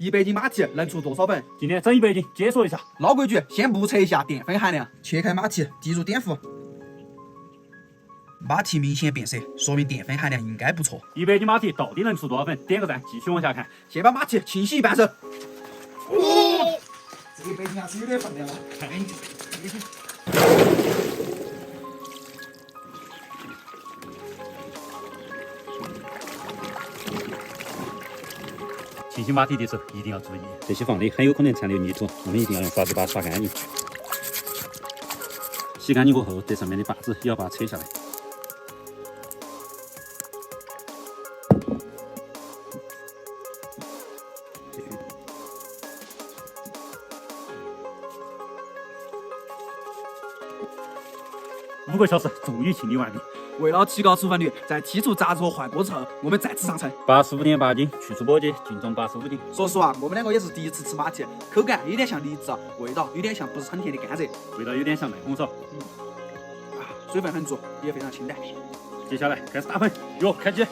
100斤马蹄能出多少粉？今天整100斤，解说一下。老规矩，先目测一下淀粉含量。切开马蹄，滴入碘伏。马蹄明显变色，说明淀粉含量应该不错。100斤马蹄到底能出多少粉？点个赞，继续往下看。先把马蹄清洗一半手。哦，这100斤还是有点分量了，看你。清洗马蹄的时候一定要注意，这些房里很有可能残留泥土，我们一定要用刷子把它刷干净。洗干净过后，这上面的把子也要把它扯下来。5个小时终于清理完毕。为了提高出粉率，在剔除杂质和坏锅之后，我们再次上称。85.8斤，去除波节，净重85斤。说实话，我们两个也是第一次吃马蹄，口感有点像梨子，味道有点像不是很甜的甘蔗，味道有点像麦红烧。水分很足，也非常清淡。接下来开始打粉，哟，开机。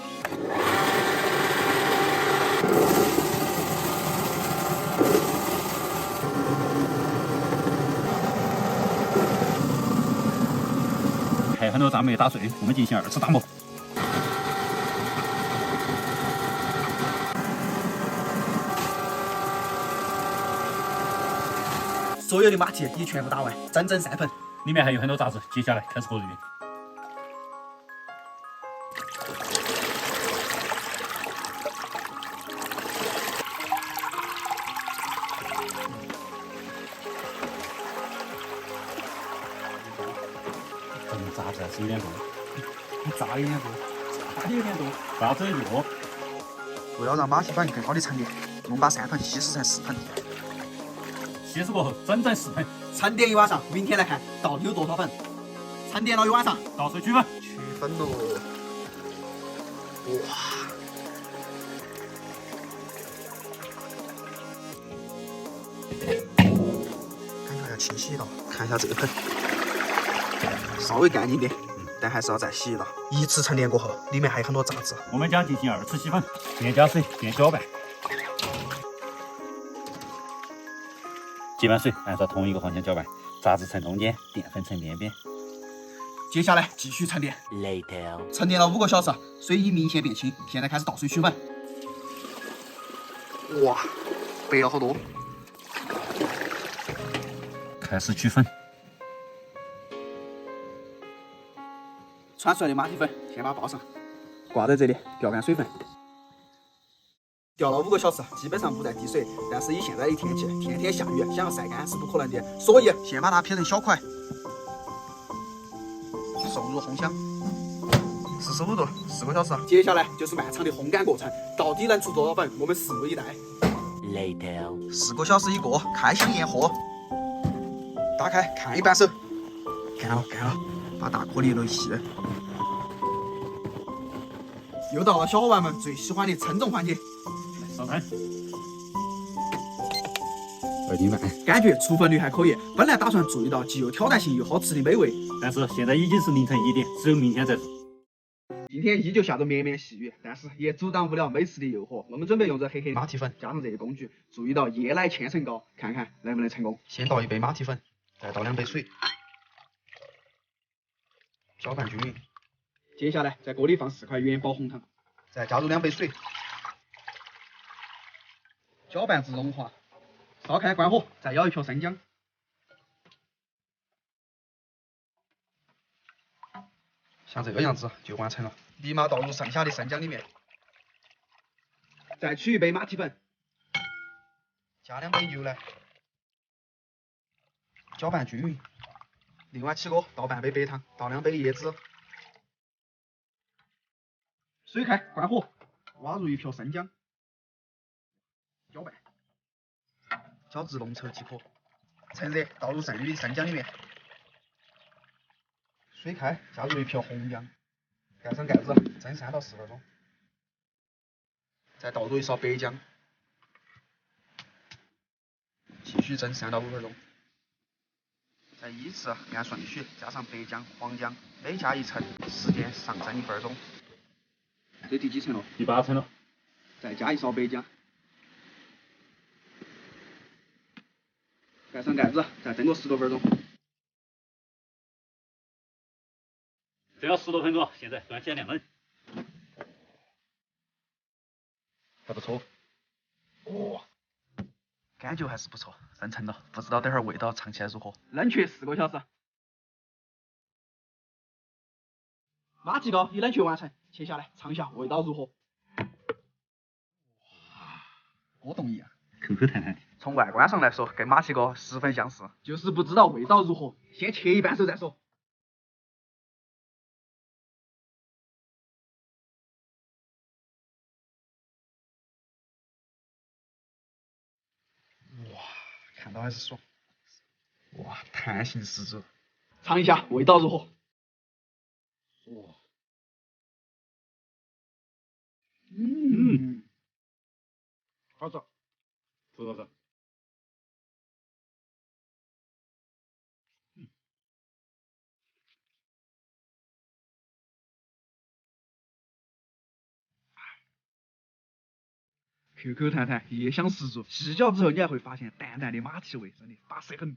还有很多渣没有打碎，我们进行2次打磨。所有的马蹄已全部打完，整整3盆，里面还有很多渣子，接下来开始和匀。渣子还是有点多，渣有点多，渣有点多，渣子越多。为了让马蹄反应更好的沉淀，我们把3盆稀释成4盆。稀释过后，整整4盆。沉淀一晚上，明天来看到底有多少粉。沉淀了一晚上，倒水取粉。取粉喽！哇！感觉要清洗了，看一下这盆，稍微干净点，但还是要再洗一道。1次沉淀过后，里面还有很多杂质。我们将进行2次洗粉，边加水边搅拌。接满水，按照同一个方向搅拌，杂质呈中间，淀粉呈边边。接下来继续沉淀。Later， 沉淀了5个小时，水已明显变清，现在开始倒水取粉。哇，白了好多。开始取粉。传出来的马蹄粉，先把它包上，挂在这里，吊干水分。吊了5个小时，基本上不再滴水，但是以现在的天气，天天下雨，想要晒干是不可能的，所以先把它撇成小块，送入烘箱，45度，4个小时。接下来就是漫长的烘干过程，到底能出多少粉，我们拭目以待。Later， 4个小时一过，开箱验货，打开看一半手，干了，把大颗粒揉细。又到了小伙伴们最喜欢的称重环节，上摊2斤半，感觉出粉率还可以。本来打算做一道既有挑战性又好吃的美味，但是现在已经是凌晨1点，只有明天再做。今天依旧下着绵绵细雨，但是也阻挡不了美食的诱惑。我们准备用这黑黑马蹄粉加上这些工具，做一道椰奶千层糕，看看能不能成功。先倒1杯马蹄粉，再倒2杯水，搅拌均匀。接下来在锅里放4块元宝红糖，再加入2杯水，搅拌至融化，烧开关火，再舀1瓢生姜，像这个样子就完成了。立马倒入剩下的生姜里面，再取1杯马蹄粉，加2杯牛奶，搅拌均匀。另外起锅倒半杯白糖，倒2杯椰汁。水开，关火，挖入1瓢生姜，搅拌，搅至浓稠即可。趁热，倒入剩余的生姜里面。水开，加入1瓢红姜，盖上盖子，蒸3到4分钟。再倒入1勺白姜，继续蒸3到5分钟。再依次按顺序加上白姜、黄姜，每加1层，时间上蒸1分钟。这第几层了？第8层了。再加1勺白姜，盖上盖子，再蒸个10多分钟。蒸了10多分钟，现在端起来晾冷。还不错。哇，感觉还是不错，生成了，不知道等会儿味道尝起来如何。冷却4个小时。马蹄糕已冷却完成，切下来尝一下味道如何？哇，果冻一样，口口弹弹的。从外观上来说，跟马蹄糕十分相似，就是不知道味道如何。先切一半熟再说。哇，看到还是爽。哇，弹性十足。尝一下味道如何？哇，好吃，不错是。口口弹弹，夜香十足。细嚼之后，你还会发现淡淡的马蹄味，真的巴适很。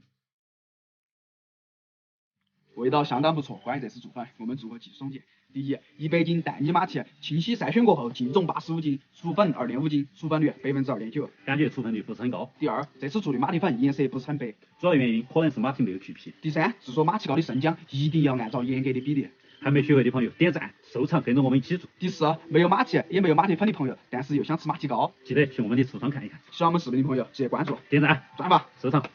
味道相当不错，关于这次做法，我们做个技术总结。第一，100斤蛋泥马蹄，清洗筛选过后，净重85斤，除粉2.5斤，除粉率2.9%。感觉除粉率不是很高。第二，这次做的马蹄粉颜色不是很白。主要原因可能是马蹄没有去皮。第三，制作马蹄糕的生姜一定要按照严格的比例。还没学会的朋友点赞、收藏，跟着我们一起做。第四，没有马蹄也没有马蹄粉的朋友，但是又想吃马蹄糕，记得去我们的橱窗看一看。喜欢我们视频的朋友记得关注、点赞、转发、收藏。